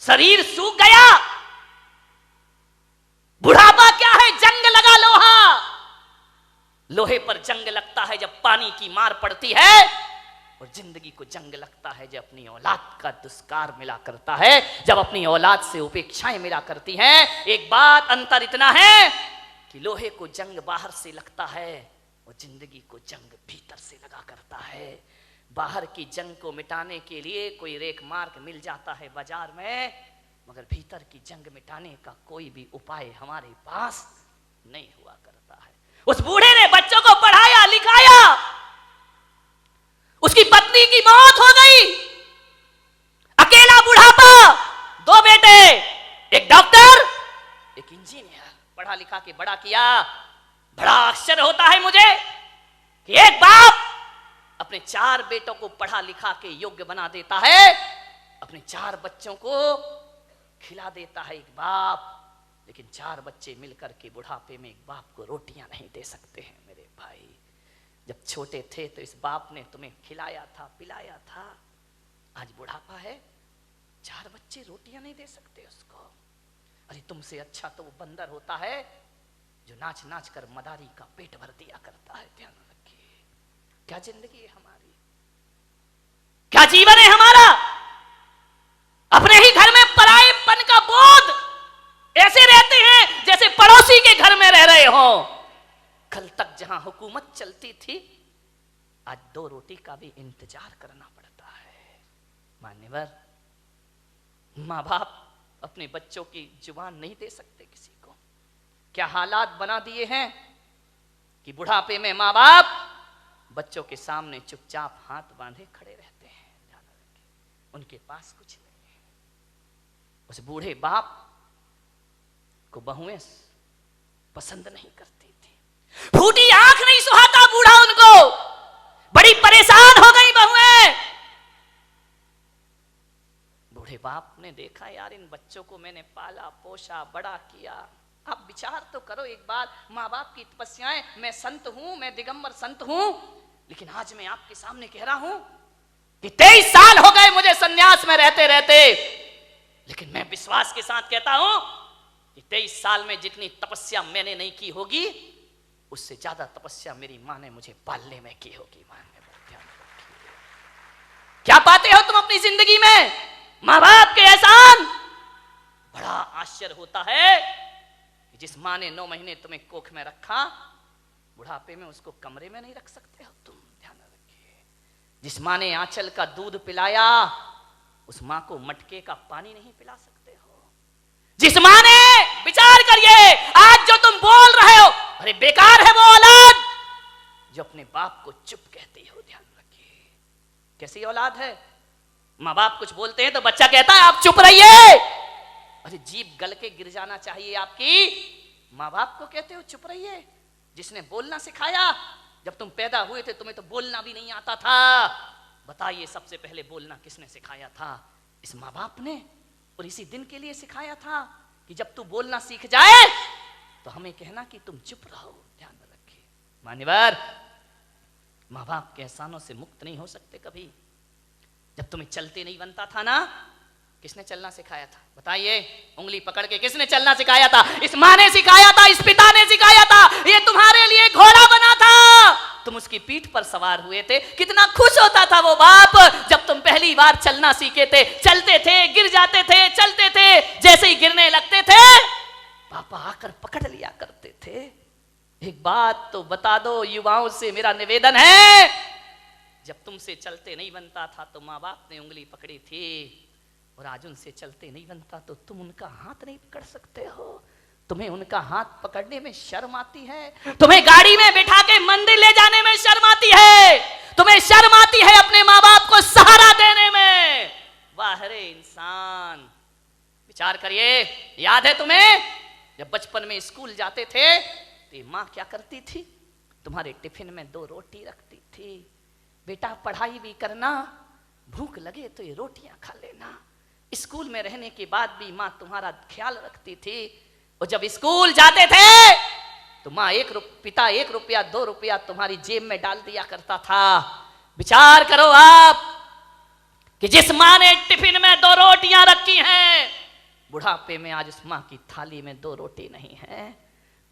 शरीर सूख गया। बुढ़ापा क्या है? जंग लगा लोहा। लोहे पर जंग लगता है जब पानी की मार पड़ती है, और जिंदगी को जंग लगता है जब अपनी औलाद का दुष्कार मिला करता है, जब अपनी औलाद से उपेक्षाएं मिला करती हैं। एक बात अंतर इतना है कि लोहे को जंग बाहर से लगता है और जिंदगी को जंग भीतर से लगा करता है। बाहर की जंग को मिटाने के लिए कोई रेख मार्ग मिल जाता है बाजार में, मगर भीतर की जंग मिटाने का कोई भी उपाय हमारे पास नहीं हुआ करता है। उस बूढ़े ने बच्चों को पढ़ाया लिखाया, उसकी पत्नी की मौत हो गई, अकेला बुढ़ापा, 2 बेटे, एक डॉक्टर एक इंजीनियर, पढ़ा लिखा के बड़ा किया। बड़ा आश्चर्य होता है मुझे कि एक बाप अपने 4 बेटों को पढ़ा लिखा के योग्य बना देता है, अपने 4 बच्चों को खिला देता है एक बाप, लेकिन 4 बच्चे मिलकर के बुढ़ापे में एक बाप को रोटियां नहीं दे सकते हैं। मेरे भाई, जब छोटे थे तो इस बाप ने तुम्हें खिलाया था, पिलाया था, आज बुढ़ापा है, 4 बच्चे रोटियां नहीं दे सकते उसको। अरे तुमसे अच्छा तो वो बंदर होता है जो नाच नाच कर मदारी का पेट भर दिया करता है। ध्यान रखिए, क्या जिंदगी है हमारी, क्या जीवन है हमारा। अपने ही घर में परायेपन का बोध, ऐसे रहते हैं जैसे पड़ोसी के घर में रह रहे हो। कल तक जहां हुकूमत चलती थी, आज 2 रोटी का भी इंतजार करना पड़ता है। मान्यवर, माँ बाप अपने बच्चों की जुबान नहीं दे सकते किसी को। क्या हालात बना दिए हैं कि बुढ़ापे में माँ बाप बच्चों के सामने चुपचाप हाथ बांधे खड़े रहते हैं। ध्यान रखें, उनके पास कुछ नहीं है। उस बूढ़े बाप को बहुएं पसंद नहीं करती थी, फूटी आंख नहीं सुहाता बूढ़ा उनको, बड़ी परेशान हो गई बहुएं। बूढ़े बाप ने देखा, यार इन बच्चों को मैंने पाला पोसा बड़ा किया, आप विचार तो करो एक बार, माँ बाप की तपस्याएं। मैं संत हूं, मैं दिगंबर संत हूं, लेकिन आज मैं आपके सामने कह रहा हूं कि 23 साल हो गए मुझे सन्यास में रहते रहते, लेकिन मैं विश्वास के साथ कहता हूं कि 23 साल में जितनी तपस्या मैंने नहीं की होगी, उससे ज्यादा तपस्या मेरी मां ने मुझे पालने में की होगी। क्या पाते हो तुम अपनी जिंदगी में? मां बाप के एहसान। बड़ा आश्चर्य होता है कि जिस मां ने 9 महीने तुम्हें कोख में रखा, बुढ़ापे में उसको कमरे में नहीं रख सकते हो तुम। ध्यान रखिए, जिस मां ने आंचल का दूध पिलाया, उस मां को मटके का पानी नहीं पिला सकते हो। जिस मां ने, विचार करिए, आज जो तुम बोल रहे हो, अरे बेकार है वो औलाद जो अपने बाप को चुप कहती हो। ध्यान रखिए, कैसी औलाद है। माँ बाप कुछ बोलते हैं तो बच्चा कहता है आप चुप रहिए। अरे जीभ गल के गिर जाना चाहिए आपकी, माँ बाप को कहते हो चुप रहिए। जिसने बोलना सिखाया, जब तुम पैदा हुए थे तुम्हें तो बोलना भी नहीं आता था। बताइए सबसे पहले बोलना किसने सिखाया था? इस माँ बाप ने। और इसी दिन के लिए सिखाया था कि जब तू बोलना सीख जाए तो हमें कहना कि तुम चुप रहो। ध्यान रखिए मान्यवर, माँ बाप के एहसानों से मुक्त नहीं हो सकते कभी। जब तुम्हें चलते नहीं बनता था ना, किसने चलना सिखाया था? बताइए, उंगली पकड़ के किसने चलना सिखाया था? इस माँ ने सिखाया था, इस पिता ने सिखाया था। ये तुम्हारे लिए घोड़ा बना था, तुम उसकी पीठ पर सवार हुए थे। कितना खुश होता था वो बाप जब तुम पहली बार चलना सीखे थे। चलते थे, गिर जाते थे, चलते थे, जैसे ही गिरने लगते थे पापा आकर पकड़ लिया करते थे। एक बात तो बता दो युवाओं से मेरा निवेदन है, जब तुमसे चलते नहीं बनता था तो माँ बाप ने उंगली पकड़ी थी, और आज उनसे चलते नहीं बनता तो तुम उनका हाथ नहीं पकड़ सकते हो। तुम्हें उनका हाथ पकड़ने में शर्म आती है, तुम्हें गाड़ी में बिठा के मंदिर ले जाने में शर्म आती है, तुम्हें शर्म आती है अपने माँ बाप को सहारा देने में। वाह रे इंसान, विचार करिए। याद है तुम्हें जब बचपन में स्कूल जाते थे तो माँ क्या करती थी? तुम्हारे टिफिन में 2 रोटी रखती थी। बेटा पढ़ाई भी करना, भूख लगे तो ये रोटियां खा लेना। स्कूल में रहने के बाद भी माँ तुम्हारा ख्याल रखती थी। और जब स्कूल जाते थे तो माँ पिता 1 रुपया 2 रुपया तुम्हारी जेब में डाल दिया करता था। विचार करो आप, कि जिस माँ ने टिफिन में 2 रोटियां रखी हैं, बुढ़ापे में आज उस माँ की थाली में 2 रोटी नहीं है।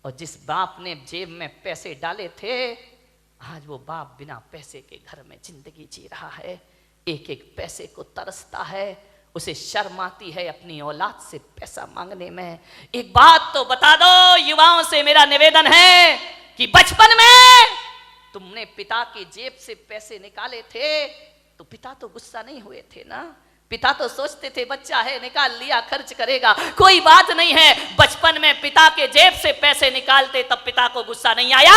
और जिस बाप ने जेब में पैसे डाले थे, आज वो बाप बिना पैसे के घर में जिंदगी जी रहा है, एक एक पैसे को तरसता है, उसे शर्म आती है अपनी औलाद से पैसा मांगने में। एक बात तो बता दो, युवाओं से मेरा निवेदन है कि बचपन में तुमने पिता की जेब से पैसे निकाले थे तो पिता तो गुस्सा नहीं हुए थे ना? पिता तो सोचते थे बच्चा है, निकाल लिया, खर्च करेगा, कोई बात नहीं है। बचपन में पिता के जेब से पैसे निकालते तब पिता को गुस्सा नहीं आया।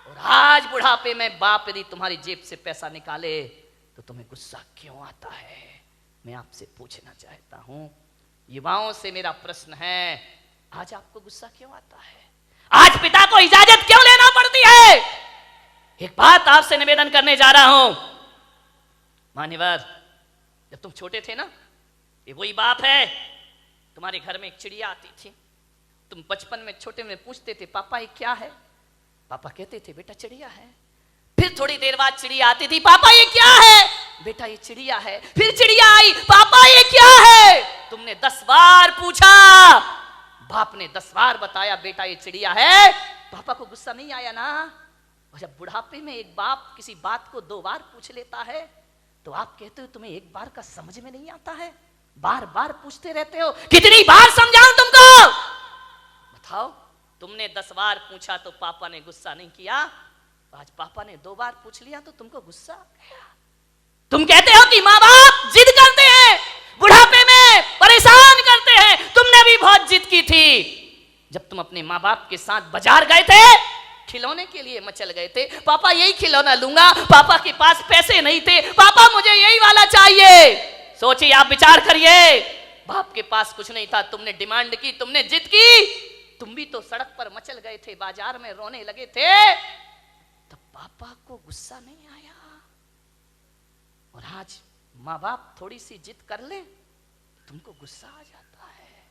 और आज बुढ़ापे में बाप यदि तुम्हारी जेब से पैसा निकाले तो तुम्हें गुस्सा क्यों आता है? मैं आपसे पूछना चाहता हूं, युवाओं से मेरा प्रश्न है, आज आपको गुस्सा क्यों आता है? आज पिता को इजाजत क्यों लेना पड़ती है? एक बात आपसे निवेदन करने जा रहा हूं, मान्यवर, जब तुम छोटे थे ना, ये वही बाप है, तुम्हारे घर में एक चिड़िया आती थी, तुम बचपन में छोटे में पूछते थे पापा ये क्या है? पापा कहते थे बेटा चिड़िया है। फिर थोड़ी देर बाद चिड़िया आती थी, पापा ये क्या है? बेटा ये चिड़िया है। फिर चिड़िया आई, पापा ये क्या है? तुमने 10 बार पूछा, बाप ने 10 बार बताया बेटा ये चिड़िया है। पापा को गुस्सा नहीं आया ना? और जब बुढ़ापे में एक बाप किसी बात को 2 बार पूछ लेता है तो आप कहते हो तुम्हें एक बार का समझ में नहीं आता है, बार बार पूछते रहते हो। कितनी बार समझाऊं तुमको? बताओ, तुमने 10 बार पूछा तो पापा ने गुस्सा नहीं किया, आज पापा ने 2 बार पूछ लिया तो तुमको गुस्सा आ गया। तुम कहते हो कि माँ बाप जिद करते हैं, बुढ़ापे में परेशान करते हैं। तुमने भी बहुत जिद की थी जब तुम अपने माँ बाप के साथ बाजार गए थे, खिलौने के लिए मचल गए थे, पापा यही खिलौना लूंगा, पापा के पास पैसे नहीं थे, पापा मुझे यही वाला चाहिए। सोचिए, आप विचार करिए, बाप के पास कुछ नहीं था, तुमने डिमांड की, तुमने जिद की, तुम भी तो सड़क पर मचल गए थे, बाजार में रोने लगे थे, तब पापा को गुस्सा नहीं आया। और आज माँ बाप थोड़ी सी जिद कर ले तुमको गुस्सा आ जाता है।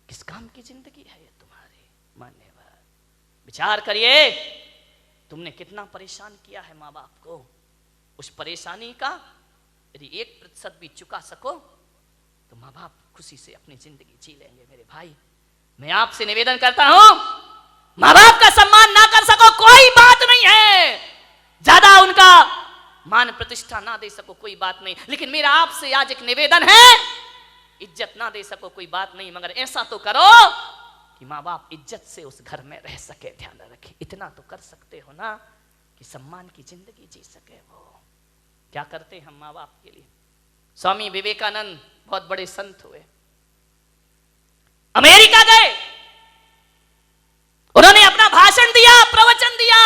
किस काम की जिंदगी है ये तुम्हारी? मान्यवर, विचार करिए, तुमने कितना परेशान किया है माँ बाप को। उस परेशानी का यदि 1% भी चुका सको तो माँ बाप खुशी से अपनी जिंदगी जी लेंगे। मेरे भाई, मैं आपसे निवेदन करता हूं, माँ बाप का सम्मान ना कर सको कोई बात नहीं है, ज्यादा उनका मान प्रतिष्ठा ना दे सको कोई बात नहीं, लेकिन मेरा आपसे आज एक निवेदन है, इज्जत ना दे सको कोई बात नहीं, मगर ऐसा तो करो कि माँ बाप इज्जत से उस घर में रह सके। ध्यान रखें, इतना तो कर सकते हो ना कि सम्मान की जिंदगी जी सके। वो क्या करते हैं हम माँ बाप के लिए? स्वामी विवेकानंद बहुत बड़े संत हुए, अमेरिका गए, उन्होंने अपना भाषण दिया, प्रवचन दिया,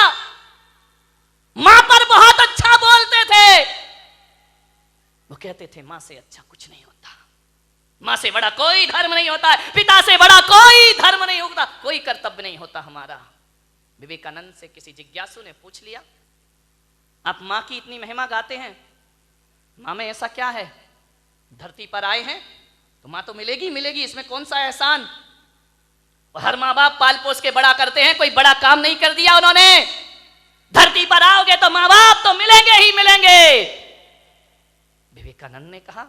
मां पर बहुत अच्छा बोलते थे। वो कहते थे मां से अच्छा कुछ नहीं होता, मां से बड़ा कोई धर्म नहीं होता, पिता से बड़ा कोई धर्म नहीं होता, कोई कर्तव्य नहीं होता हमारा। विवेकानंद से किसी जिज्ञासु ने पूछ लिया, आप मां की इतनी महिमा गाते हैं, मां में ऐसा क्या है? धरती पर आए हैं तो मां तो मिलेगी मिलेगी, इसमें कौन सा एहसान? और हर मां बाप पाल पोस के बड़ा करते हैं, कोई बड़ा काम नहीं कर दिया उन्होंने। धरती पर आओगे तो मां बाप तो मिलेंगे ही मिलेंगे। विवेकानंद ने कहा,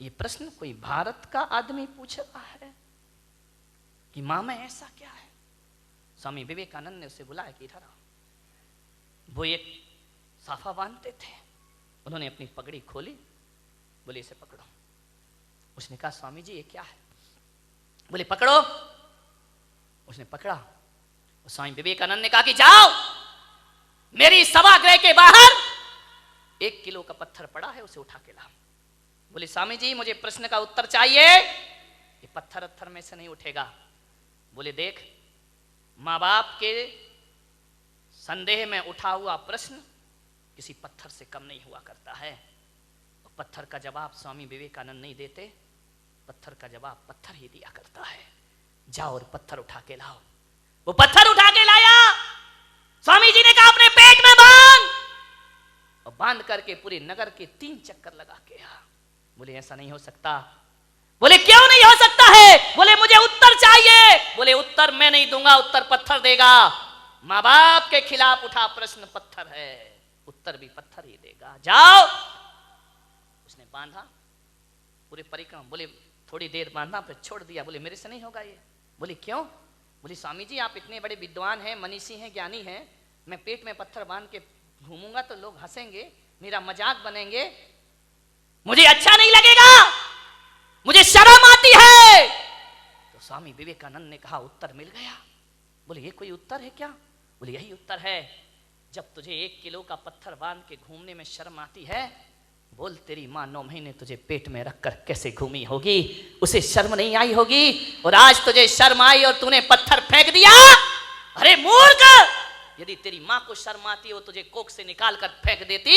ये प्रश्न कोई भारत का आदमी पूछ रहा है कि मां में ऐसा क्या है? स्वामी विवेकानंद ने उसे बुलाया कि इधर आओ। वो एक साफा बांधते थे, उन्होंने अपनी पगड़ी खोली, बोले इसे पकड़ो। उसने कहा स्वामी जी ये क्या है? बोले पकड़ो। उसने पकड़ा। स्वामी विवेकानंद ने कहा कि जाओ, मेरी सभागृह के बाहर 1 किलो का पत्थर पड़ा है, उसे उठा के लाओ। बोले स्वामी जी मुझे प्रश्न का उत्तर चाहिए, ये पत्थर में से नहीं उठेगा। बोले देख, माँ बाप के संदेह में उठा हुआ प्रश्न किसी पत्थर से कम नहीं हुआ करता है। और पत्थर का जवाब स्वामी विवेकानंद नहीं देते, पत्थर का जवाब पत्थर ही दिया करता है। जाओ और पत्थर उठा के लाओ। वो पत्थर उठा के लाया। स्वामी जी ने कहा अपने पेट में बांध, और बांध करके पूरे नगर के 3 चक्कर लगा के आ। बोले ऐसा नहीं हो सकता। बोले क्यों नहीं हो सकता है? बोले मुझे उत्तर चाहिए। बोले उत्तर मैं नहीं दूंगा, उत्तर पत्थर देगा। माँ बाप के खिलाफ उठा प्रश्न पत्थर है, उत्तर भी पत्थर ही देगा। जाओ उसने बांधा पूरे परिक्रमा। बोले थोड़ी देर बांधा फिर छोड़ दिया। बोले मेरे से नहीं होगा ये। बोले क्यों? बोले स्वामी जी आप इतने बड़े विद्वान हैं, मनीषी हैं, ज्ञानी हैं, मैं पेट में पत्थर बांध के घूमूंगा तो लोग हंसेंगे, मेरा मजाक बनेंगे, मुझे अच्छा नहीं लगेगा, मुझे शर्म आती है। तो स्वामी विवेकानंद ने कहा उत्तर मिल गया। बोले ये कोई उत्तर है क्या? बोले यही उत्तर है। जब तुझे 1 किलो का पत्थर बांध के घूमने में शर्म आती है, बोल तेरी माँ 9 महीने तुझे पेट में रखकर कैसे घूमी होगी, उसे शर्म नहीं आई होगी, और आज तुझे शर्म आई और तूने पत्थर फेंक दिया। अरे मूर्ख, यदि तेरी माँ को शर्म आती हो तुझे कोख से निकाल कर फेंक देती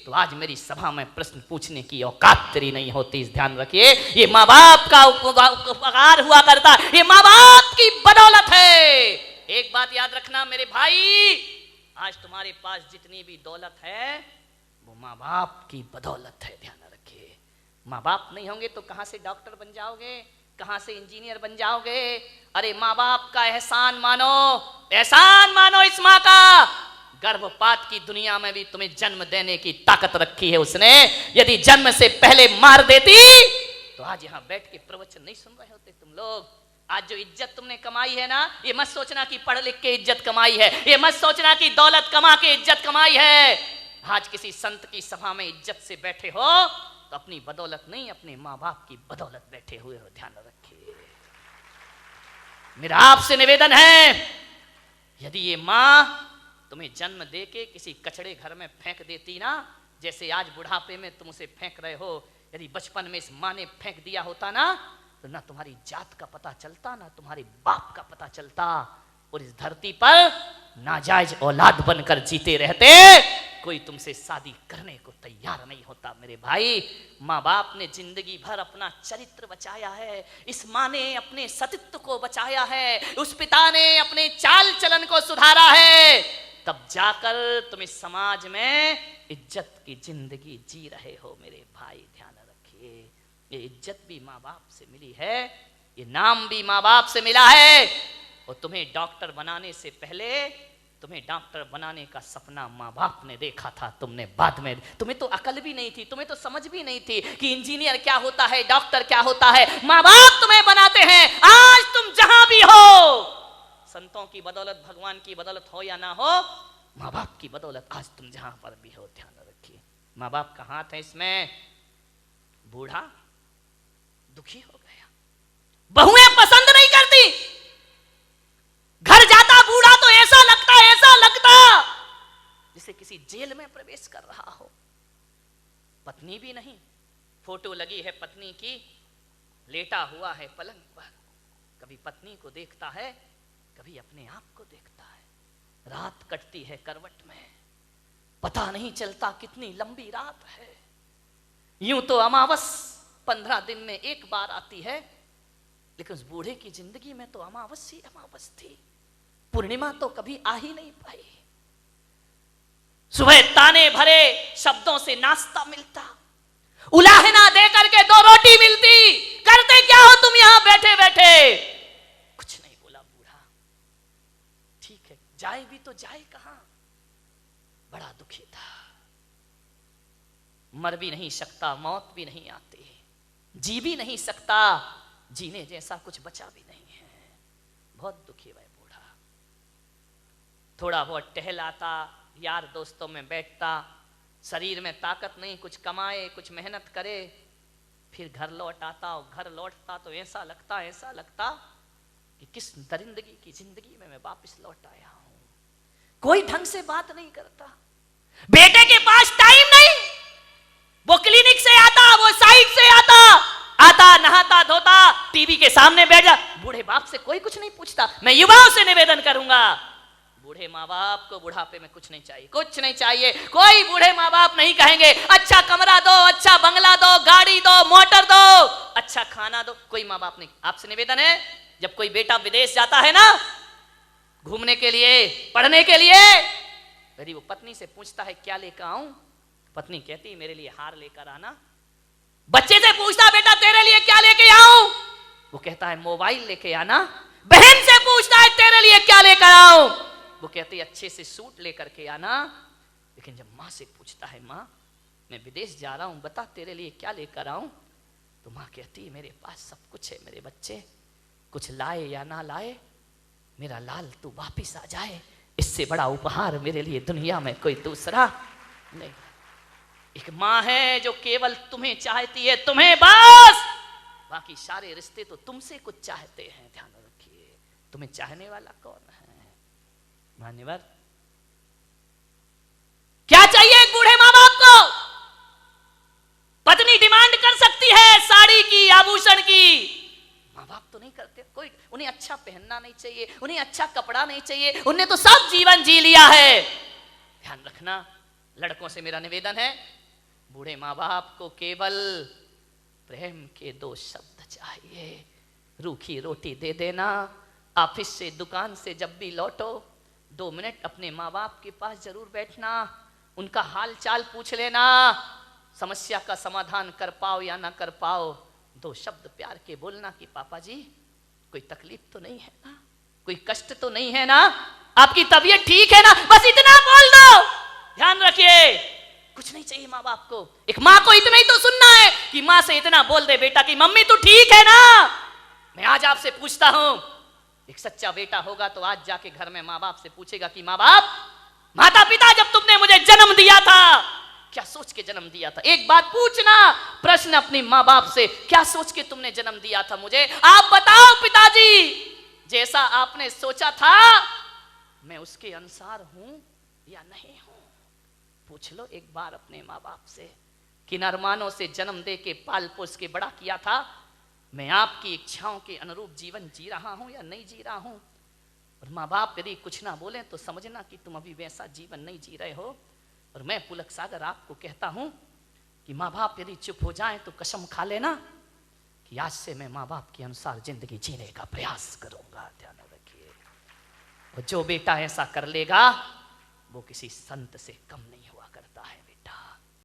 तो आज मेरी सभा में प्रश्न पूछने की औकात तेरी नहीं होती। इस ध्यान रखिए, ये माँ बाप का उपकार हुआ करता, ये माँ बाप की बदौलत है। एक बात याद रखना मेरे भाई, आज तुम्हारे पास जितनी भी दौलत है वो माँ बाप की बदौलत है। ध्यान रखिए, माँ बाप नहीं होंगे तो कहां से डॉक्टर बन जाओगे, कहां से इंजीनियर बन जाओगे? अरे माँ बाप का एहसान मानो, एहसान मानो इस माँ का। गर्भपात की दुनिया में भी तुम्हें जन्म देने की ताकत रखी है उसने। यदि जन्म से पहले मार देती तो आज यहां बैठ के प्रवचन नहीं सुन रहे होते तुम लोग। आज जो इज्जत तुमने कमाई है ना, ये मत सोचना कि पढ़ लिख के इज्जत कमाई है, ये मत सोचना कि दौलत कमा के इज्जत कमाई है। आज किसी संत की सभा में इज्जत से बैठे हो तो अपनी बदौलत नहीं, अपने माँ बाप की बदौलत बैठे हुए हो। ध्यान रखिए, मेरा आपसे निवेदन है, यदि ये माँ तुम्हें जन्म देके किसी कचड़े घर में फेंक देती ना, जैसे आज बुढ़ापे में तुम उसे फेंक रहे हो, यदि बचपन में इस माँ ने फेंक दिया होता ना तो ना तुम्हारी जात का पता चलता, ना तुम्हारे बाप का पता चलता, और इस धरती पर नाजायज औलाद बनकर जीते रहते। कोई तुमसे शादी करने को तैयार नहीं होता मेरे भाई। माँ बाप ने जिंदगी भर अपना चरित्र बचाया है, इस माँ ने अपने सतीत्व को बचाया है, उस पिता ने अपने चाल चलन को सुधारा है, तब जाकर तुम इस समाज में इज्जत की जिंदगी जी रहे हो मेरे भाई। ध्यान रखिए, ये इज्जत भी माँ बाप से मिली है, ये नाम भी माँ बाप से मिला है, और तुम्हें डॉक्टर बनाने से पहले तुम्हें डॉक्टर बनाने का सपना माँ बाप ने देखा था, तुमने बाद में, तुम्हें तो अकल भी नहीं थी, तुम्हें तो समझ भी नहीं थी कि इंजीनियर क्या होता है, डॉक्टर क्या होता है। माँ बाप तुम्हें बनाते हैं। आज तुम जहां भी हो, संतों की बदौलत, भगवान की बदौलत हो या ना हो, माँ बाप की बदौलत आज तुम जहां पर भी हो। ध्यान रखिए, माँ बाप का हाथ है इसमें। बूढ़ा दुखी हो गया, बहुएं पसंद नहीं करती, घर जाता बूढ़ा तो ऐसा लगता जैसे किसी जेल में प्रवेश कर रहा हो। पत्नी भी नहीं, फोटो लगी है पत्नी की, लेटा हुआ है पलंग पर, कभी पत्नी को देखता है, कभी अपने आप को देखता है। रात कटती है करवट में, पता नहीं चलता कितनी लंबी रात है। यूं तो अमावस 15 दिन में एक बार आती है, लेकिन उस बूढ़े की जिंदगी में तो अमावस ही अमावस थी, पूर्णिमा तो कभी आ ही नहीं पाई। सुबह ताने भरे शब्दों से नाश्ता मिलता, उलाहना दे करके 2 रोटी मिलती, करते क्या हो तुम यहां बैठे बैठे? कुछ नहीं बोला बूढ़ा, ठीक है जाए भी तो जाए कहां। बड़ा दुखी था, मर भी नहीं सकता, मौत भी नहीं आती, जी भी नहीं सकता, जीने जैसा कुछ बचा भी नहीं है। बहुत दुखी है बूढ़ा। थोड़ा बहुत टहलाता, यार दोस्तों में बैठता, शरीर में ताकत नहीं, कुछ कमाए, कुछ मेहनत करे, फिर घर लौट आता, और घर लौटता तो ऐसा लगता कि किस दरिंदगी की जिंदगी में मैं वापस लौट आया हूं। कोई ढंग से बात नहीं करता, बेटे के पास टाइम नहीं, वो क्लिनिक से आता, वो साइड से आता, नहाता धोता, टीवी के सामने बैठ जा। बूढ़े बाप से कोई कुछ नहीं पूछता। मैं युवाओं से निवेदन करूंगा, बूढ़े माँ बाप को बुढ़ापे में कुछ नहीं चाहिए, कुछ नहीं चाहिए। कोई बूढ़े माँ बाप नहीं कहेंगे अच्छा कमरा दो, अच्छा बंगला दो, गाड़ी दो, मोटर दो, अच्छा खाना दो, कोई माँ बाप नहीं। आपसे निवेदन है, जब कोई बेटा विदेश जाता है ना घूमने के लिए, पढ़ने के लिए, यदि वो पत्नी से पूछता है क्या लेकर आऊं, पत्नी कहती मेरे लिए हार लेकर आना। बच्चे से पूछता बेटा तेरे लिए क्या लेके आऊं, वो कहता है मोबाइल लेके आना। बहन से पूछता है तेरे लिए क्या लेकर आऊं, वो कहती है अच्छे से सूट लेकर के आना। लेकिन जब माँ से पूछता है माँ मैं विदेश जा रहा हूं, बता तेरे लिए क्या लेकर आऊं। तो माँ कहती मेरे पास सब कुछ है मेरे बच्चे, कुछ लाए या ना लाए, मेरा लाल तू वापिस आ जाए, इससे बड़ा उपहार मेरे लिए दुनिया में कोई दूसरा नहीं। एक माँ है जो केवल तुम्हें चाहती है, तुम्हें बस, बाकी सारे रिश्ते तो तुमसे कुछ चाहते हैं। ध्यान रखिए, तुम्हें चाहने वाला कौन है? मान्यवर, क्या चाहिए एक बूढ़े माँ बाप को? पत्नी डिमांड कर सकती है साड़ी की, आभूषण की, माँ बाप तो नहीं करते। कोई उन्हें अच्छा पहनना नहीं चाहिए, उन्हें अच्छा कपड़ा नहीं चाहिए, उन्हें तो सब जीवन जी लिया है। ध्यान रखना, लड़कों से मेरा निवेदन है, बूढ़े माँ बाप को केवल प्रेम के 2 शब्द चाहिए। रूखी रोटी दे देना, ऑफिस से दुकान से जब भी लौटो 2 मिनट अपने माँ बाप के पास जरूर बैठना, उनका हाल चाल पूछ लेना, समस्या का समाधान कर पाओ या ना कर पाओ 2 शब्द प्यार के बोलना कि पापा जी कोई तकलीफ तो नहीं है ना, कोई कष्ट तो नहीं है ना, आपकी तबीयत ठीक है ना, बस इतना बोल दो। ध्यान रखिए, कुछ नहीं चाहिए माँ बाप को। एक माँ को इतना ही तो सुनना है कि माँ से इतना बोल दे बेटा कि मम्मी तू ठीक है ना। मैं आज आपसे पूछता हूं, एक सच्चा बेटा होगा तो आज जाके घर में माँ बाप से पूछेगा कि माँ बाप, माता पिता जब तुमने मुझे जन्म दिया था क्या सोच के जन्म दिया था? एक बात पूछना प्रश्न अपनी माँ बाप से, क्या सोच के तुमने जन्म दिया था मुझे? आप बताओ पिताजी, जैसा आपने सोचा था मैं उसके अनुसार हूं या नहीं हूं? पूछ लो एक बार अपने माँ बाप से, किन अरमानों से जन्म दे के पाल पोस के बड़ा किया था, मैं आपकी इच्छाओं के अनुरूप जीवन जी रहा हूं या नहीं जी रहा हूं? और माँ बाप यदि कुछ ना बोले तो समझना कि तुम अभी वैसा जीवन नहीं जी रहे हो। और मैं पुलक सागर आपको कहता हूं कि माँ बाप यदि चुप हो जाएं तो कसम खा लेना कि आज से मैं माँ बाप के अनुसार जिंदगी जीने का प्रयास करूंगा। ध्यान रखिए, और जो बेटा ऐसा कर लेगा वो किसी संत से कम नहीं हुआ करता है बेटा।